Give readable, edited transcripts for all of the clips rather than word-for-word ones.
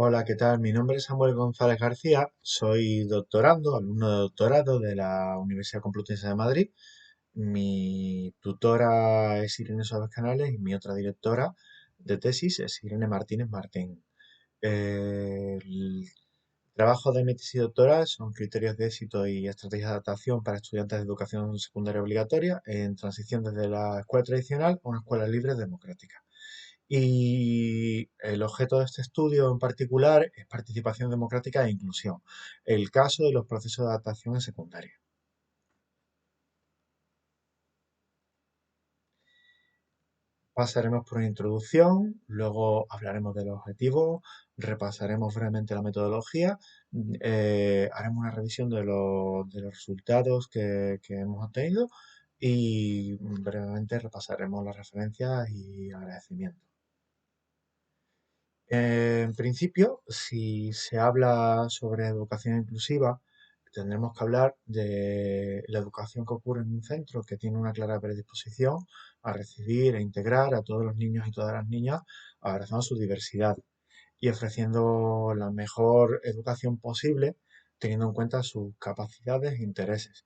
Hola, ¿qué tal? Mi nombre es Samuel González García, soy doctorando, alumno de doctorado de la Universidad Complutense de Madrid. Mi tutora es Irene Suárez Canales y mi otra directora de tesis es Irene Martínez Martín. El trabajo de mi tesis doctoral son criterios de éxito y estrategias de adaptación para estudiantes de educación secundaria obligatoria en transición desde la escuela tradicional a una escuela libre democrática. Y el objeto de este estudio en particular es participación democrática e inclusión, el caso de los procesos de adaptación en secundaria. Pasaremos por una introducción, luego hablaremos de los objetivos, repasaremos brevemente la metodología, haremos una revisión de los resultados que hemos obtenido y brevemente repasaremos las referencias y agradecimientos. En principio, si se habla sobre educación inclusiva, tendremos que hablar de la educación que ocurre en un centro que tiene una clara predisposición a recibir e integrar a todos los niños y todas las niñas, abrazando su diversidad y ofreciendo la mejor educación posible, teniendo en cuenta sus capacidades e intereses.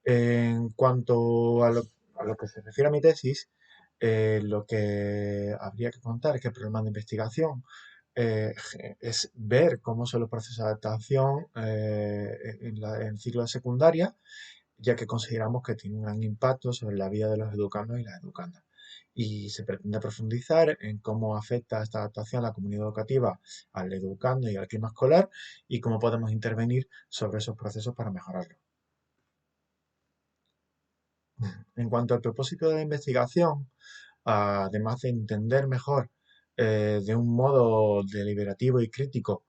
En cuanto a lo que se refiere a mi tesis, lo que habría que contar es que el problema de investigación es ver cómo son los procesos de adaptación en el ciclo de secundaria, ya que consideramos que tiene un gran impacto sobre la vida de los educandos y las educandas. Y se pretende profundizar en cómo afecta esta adaptación a la comunidad educativa, al educando y al clima escolar, y cómo podemos intervenir sobre esos procesos para mejorarlo. En cuanto al propósito de la investigación, además de entender mejor de un modo deliberativo y crítico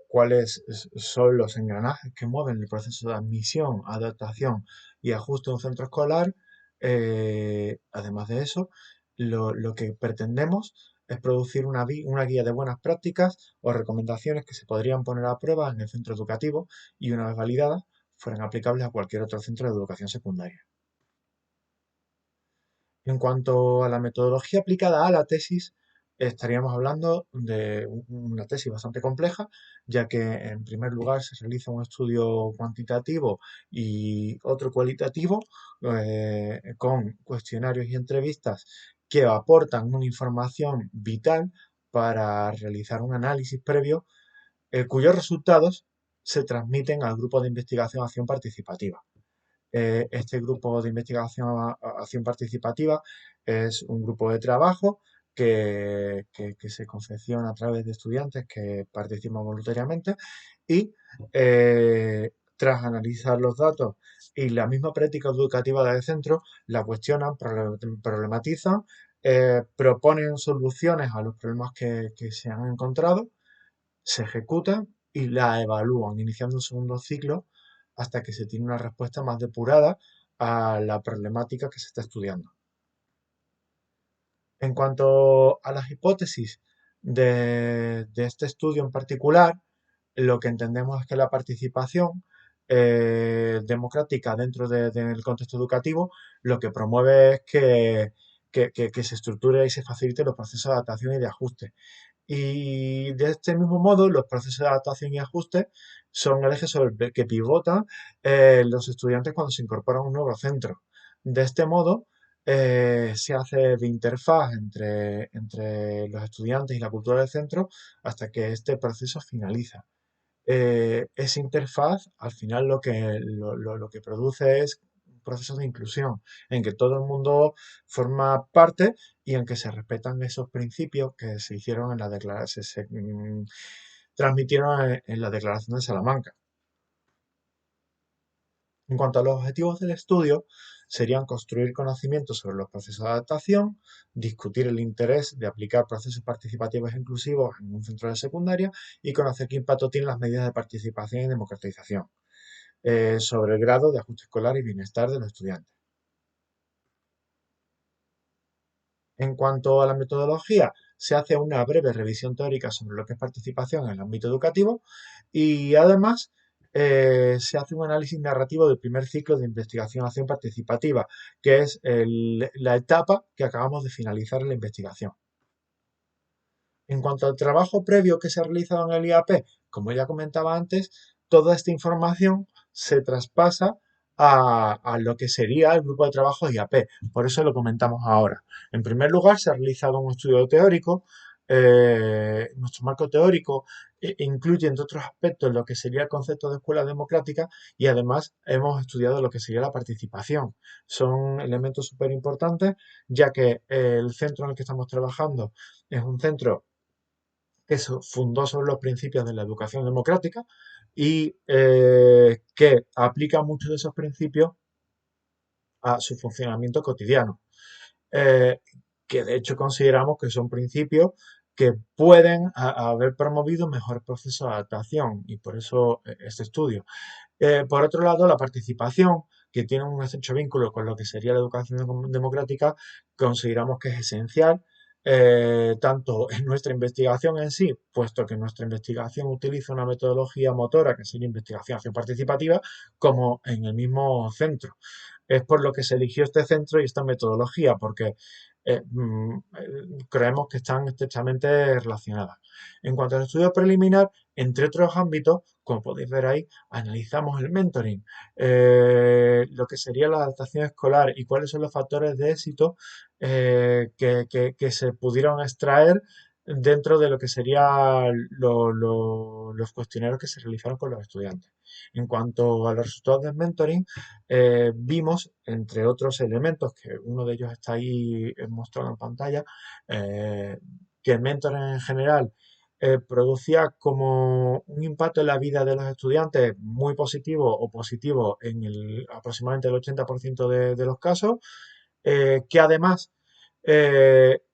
cuáles son los engranajes que mueven el proceso de admisión, adaptación y ajuste de un centro escolar, además de eso, lo que pretendemos es producir una guía de buenas prácticas o recomendaciones que se podrían poner a prueba en el centro educativo y una vez validadas fueran aplicables a cualquier otro centro de educación secundaria. En cuanto a la metodología aplicada a la tesis, estaríamos hablando de una tesis bastante compleja, ya que en primer lugar se realiza un estudio cuantitativo y otro cualitativo con cuestionarios y entrevistas que aportan una información vital para realizar un análisis previo, cuyos resultados se transmiten al grupo de investigación Acción Participativa. Este grupo de investigación acción participativa es un grupo de trabajo que se confecciona a través de estudiantes que participan voluntariamente y tras analizar los datos y la misma práctica educativa del centro, la cuestionan, problematizan, proponen soluciones a los problemas que se han encontrado, se ejecutan y la evalúan, iniciando un segundo ciclo hasta que se tiene una respuesta más depurada a la problemática que se está estudiando. En cuanto a las hipótesis de este estudio en particular, lo que entendemos es que la participación democrática dentro del contexto educativo lo que promueve es que se estructure y se facilite los procesos de adaptación y de ajuste. Y de este mismo modo, los procesos de adaptación y ajuste son el eje sobre el que pivotan los estudiantes cuando se incorporan a un nuevo centro. De este modo, se hace de interfaz entre los estudiantes y la cultura del centro hasta que este proceso finaliza. Esa interfaz, al final, lo que produce es un proceso de inclusión, en que todo el mundo forma parte y en que se respetan esos principios que se hicieron en la declaración, transmitieron en la Declaración de Salamanca. En cuanto a los objetivos del estudio, serían construir conocimientos sobre los procesos de adaptación, discutir el interés de aplicar procesos participativos e inclusivos en un centro de secundaria y conocer qué impacto tienen las medidas de participación y democratización sobre el grado de ajuste escolar y bienestar de los estudiantes. En cuanto a la metodología, se hace una breve revisión teórica sobre lo que es participación en el ámbito educativo y además se hace un análisis narrativo del primer ciclo de investigación-acción participativa, que es la etapa que acabamos de finalizar en la investigación. En cuanto al trabajo previo que se ha realizado en el IAP, como ya comentaba antes, toda esta información se traspasa a lo que sería el grupo de trabajo IAP. Por eso lo comentamos ahora. En primer lugar, se ha realizado un estudio teórico. Nuestro marco teórico incluye, entre otros aspectos, lo que sería el concepto de escuela democrática y además hemos estudiado lo que sería la participación. Son elementos súper importantes, ya que el centro en el que estamos trabajando es un centro que se fundó sobre los principios de la educación democrática y que aplica muchos de esos principios a su funcionamiento cotidiano, eh, que de hecho consideramos que son principios que pueden haber promovido mejor proceso de adaptación y por eso este estudio. Por otro lado, la participación, que tiene un estrecho vínculo con lo que sería la educación democrática, consideramos que es esencial, tanto en nuestra investigación en sí, puesto que nuestra investigación utiliza una metodología motora, que sería investigación participativa, como en el mismo centro. Es por lo que se eligió este centro y esta metodología, porque creemos que están estrechamente relacionadas. En cuanto al estudio preliminar, entre otros ámbitos, como podéis ver ahí, analizamos el mentoring, lo que sería la adaptación escolar y cuáles son los factores de éxito que se pudieron extraer dentro de lo que serían los cuestionarios que se realizaron con los estudiantes. En cuanto a los resultados del mentoring, vimos, entre otros elementos, que uno de ellos está ahí mostrado en pantalla, eh, que el mentoring en general producía como un impacto en la vida de los estudiantes muy positivo o positivo en aproximadamente el 80% de los casos, que además,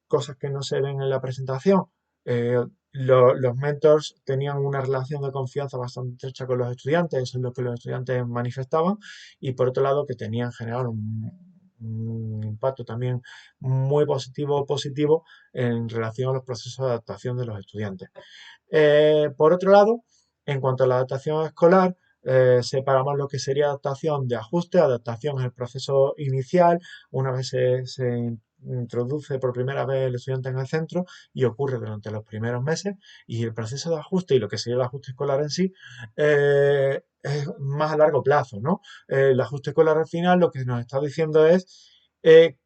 cosas que no se ven en la presentación, eh, los mentors tenían una relación de confianza bastante estrecha con los estudiantes, eso es lo que los estudiantes manifestaban, y por otro lado que tenían en general un impacto también muy positivo en relación a los procesos de adaptación de los estudiantes. Por otro lado, en cuanto a la adaptación escolar, separamos lo que sería adaptación de ajuste. Adaptación es el proceso inicial, una vez se introduce por primera vez el estudiante en el centro y ocurre durante los primeros meses. Y el proceso de ajuste y lo que sería el ajuste escolar en sí es más a largo plazo, ¿no? El ajuste escolar al final lo que nos está diciendo es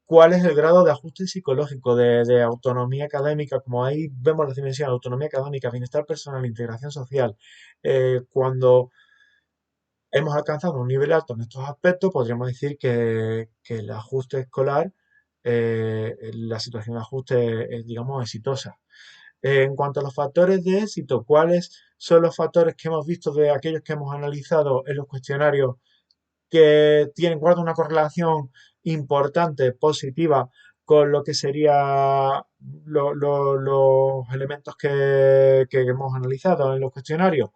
cuál es el grado de ajuste psicológico, de autonomía académica, como ahí vemos las dimensiones, autonomía académica, bienestar personal, integración social. Cuando hemos alcanzado un nivel alto en estos aspectos, podríamos decir que el ajuste escolar, la situación de ajuste es, digamos, exitosa. En cuanto a los factores de éxito, ¿cuáles son los factores que hemos visto de aquellos que hemos analizado en los cuestionarios que guarda una correlación importante, positiva, con lo que sería los elementos que hemos analizado en los cuestionarios?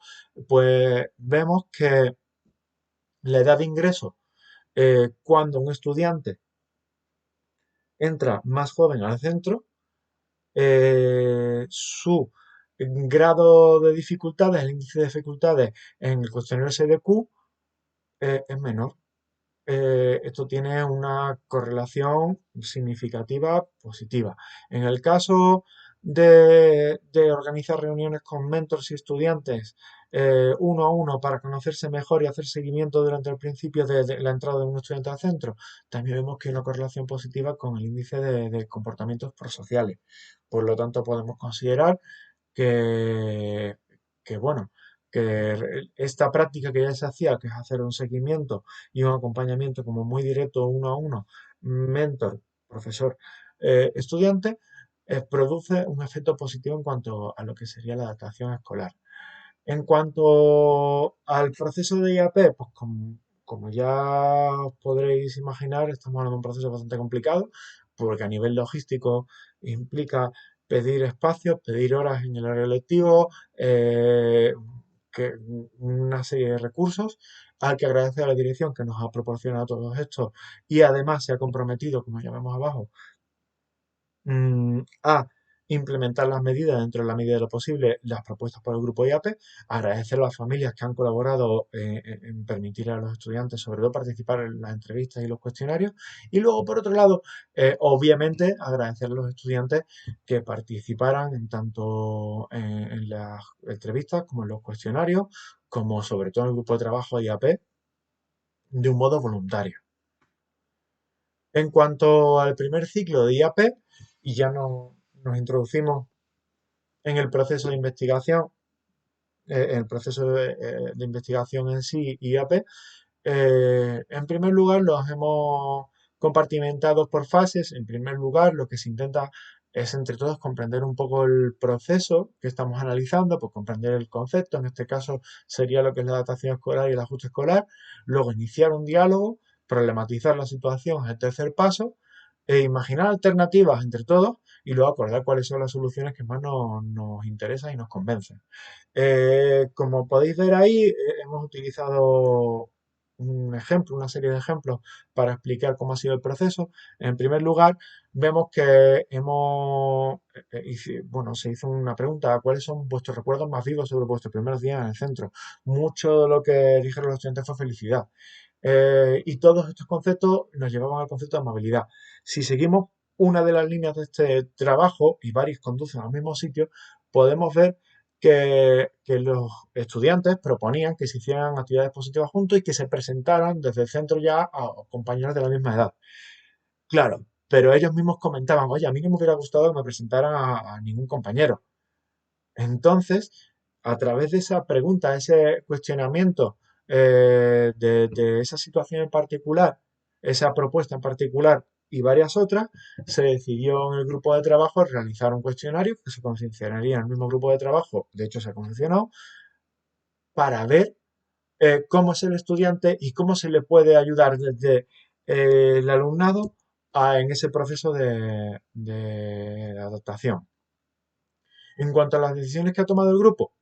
Pues vemos que la edad de ingreso, cuando un estudiante entra más joven al centro, su grado de dificultades, el índice de dificultades en el cuestionario SDQ es menor. Esto tiene una correlación significativa positiva. En el caso de organizar reuniones con mentors y estudiantes uno a uno para conocerse mejor y hacer seguimiento durante el principio de la entrada de un estudiante al centro, también vemos que hay una correlación positiva con el índice de comportamientos prosociales. Por lo tanto, podemos considerar que, que bueno, que esta práctica que ya se hacía, que es hacer un seguimiento y un acompañamiento como muy directo uno a uno, mentor, profesor, estudiante, produce un efecto positivo en cuanto a lo que sería la adaptación escolar. En cuanto al proceso de IAP, pues como ya os podréis imaginar, estamos hablando de un proceso bastante complicado, porque a nivel logístico implica pedir espacios, pedir horas en el horario lectivo, una serie de recursos. Hay que agradecer a la dirección que nos ha proporcionado todos estos y además se ha comprometido, como ya vemos abajo, a implementar las medidas dentro de la medida de lo posible, las propuestas por el grupo IAP, agradecer a las familias que han colaborado en permitir a los estudiantes, sobre todo, participar en las entrevistas y los cuestionarios, y luego, por otro lado, obviamente, agradecer a los estudiantes que participaran en tanto en las entrevistas como en los cuestionarios, como sobre todo en el grupo de trabajo IAP, de un modo voluntario. En cuanto al primer ciclo de IAP, y ya nos introducimos en el proceso de investigación, el proceso de investigación en sí, IAP, en primer lugar los hemos compartimentado por fases. En primer lugar, lo que se intenta es entre todos comprender un poco el proceso que estamos analizando, pues comprender el concepto, en este caso sería lo que es la adaptación escolar y el ajuste escolar, luego iniciar un diálogo, problematizar la situación es el tercer paso, e imaginar alternativas entre todos y luego acordar cuáles son las soluciones que más nos interesan y nos convencen. Como podéis ver ahí, hemos utilizado un ejemplo, una serie de ejemplos para explicar cómo ha sido el proceso. En primer lugar, vemos que bueno, se hizo una pregunta: ¿cuáles son vuestros recuerdos más vivos sobre vuestros primeros días en el centro? Mucho de lo que dijeron los estudiantes fue felicidad. Y todos estos conceptos nos llevaban al concepto de amabilidad. Si seguimos una de las líneas de este trabajo, y varios conducen al mismo sitio, podemos ver que los estudiantes proponían que se hicieran actividades positivas juntos y que se presentaran desde el centro ya a compañeros de la misma edad. Claro, pero ellos mismos comentaban: oye, a mí no me hubiera gustado que me presentaran a ningún compañero. Entonces, a través de esa pregunta, ese cuestionamiento, de esa situación en particular, esa propuesta en particular y varias otras, se decidió en el grupo de trabajo realizar un cuestionario que se confeccionaría en el mismo grupo de trabajo, de hecho se confeccionó, para ver cómo es el estudiante y cómo se le puede ayudar desde el alumnado en ese proceso de adaptación. En cuanto a las decisiones que ha tomado el grupo,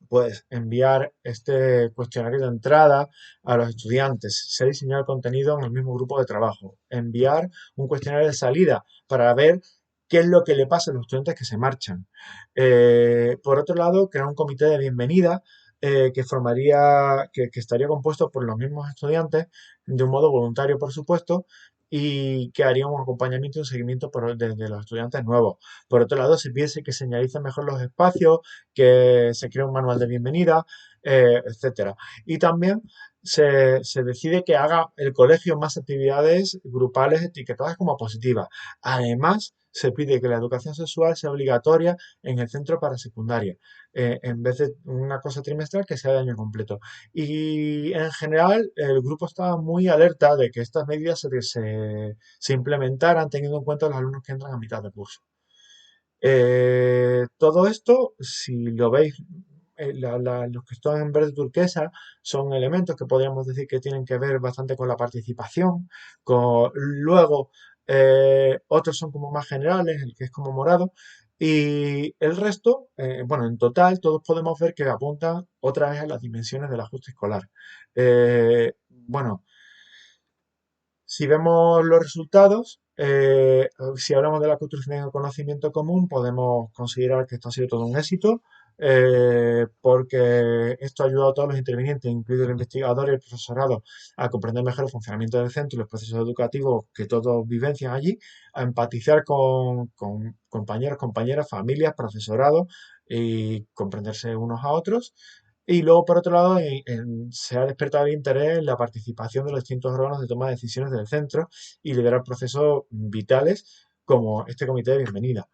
pues enviar este cuestionario de entrada a los estudiantes. Se ha diseñado el contenido en el mismo grupo de trabajo. Enviar un cuestionario de salida para ver qué es lo que le pasa a los estudiantes que se marchan. Por otro lado, crear un comité de bienvenida que estaría compuesto por los mismos estudiantes, de un modo voluntario, por supuesto, y que haría un acompañamiento y un seguimiento desde los estudiantes nuevos. Por otro lado, se piensa que señalicen mejor los espacios, que se crea un manual de bienvenida, etcétera. Y también se decide que haga el colegio más actividades grupales etiquetadas como positivas. Además, se pide que la educación sexual sea obligatoria en el centro para secundaria, en vez de una cosa trimestral, que sea de año completo. Y en general, el grupo estaba muy alerta de que estas medidas se implementaran teniendo en cuenta los alumnos que entran a mitad de curso. Todo esto, si lo veis, los que están en verde turquesa son elementos que podríamos decir que tienen que ver bastante con la participación. Luego, otros son como más generales, el que es como morado. Y el resto, bueno, en total, todos podemos ver que apuntan otra vez a las dimensiones del ajuste escolar. Bueno, si vemos los resultados, si hablamos de la construcción del conocimiento común, podemos considerar que esto ha sido todo un éxito, porque esto ha ayudado a todos los intervinientes, incluido el investigador y el profesorado, a comprender mejor el funcionamiento del centro y los procesos educativos que todos vivencian allí, a empatizar con compañeros, compañeras, familias, profesorado, y comprenderse unos a otros. Y luego, por otro lado, se ha despertado el interés en la participación de los distintos órganos de toma de decisiones del centro y liderar procesos vitales como este comité de bienvenida.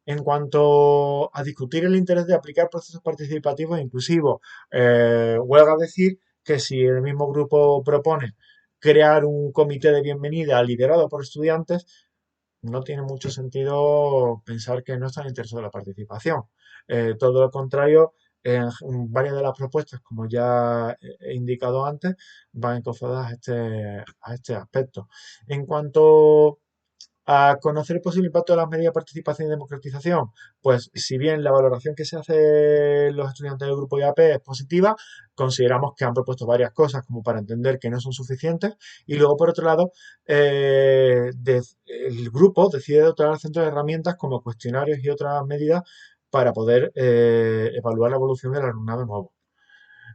En cuanto a discutir el interés de aplicar procesos participativos e inclusivos, huelga decir que si el mismo grupo propone crear un comité de bienvenida liderado por estudiantes, no tiene mucho sentido pensar que no están interesados en la participación. Todo lo contrario, en varias de las propuestas, como ya he indicado antes, van encaminadas a este aspecto. En cuanto A conocer el posible impacto de las medidas de participación y democratización, pues si bien la valoración que se hace de los estudiantes del grupo IAP es positiva, consideramos que han propuesto varias cosas como para entender que no son suficientes y luego por otro lado el grupo decide dotar al centro de herramientas como cuestionarios y otras medidas para poder evaluar la evolución del alumnado nuevo.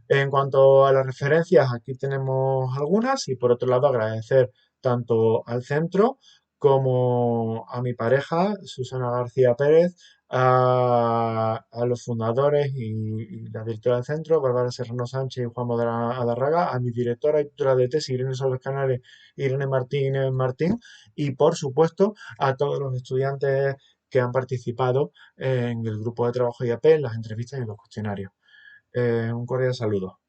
En cuanto a las referencias, aquí tenemos algunas y por otro lado agradecer tanto al centro como a mi pareja, Susana García Pérez, a los fundadores y la directora del centro, Bárbara Serrano Sánchez y Juan Modera Adarraga, a mi directora y tutora de tesis, Irene Soles Canales, Irene Martínez Martín, y por supuesto a todos los estudiantes que han participado en el grupo de trabajo IAP, en las entrevistas y en los cuestionarios. Un cordial saludo.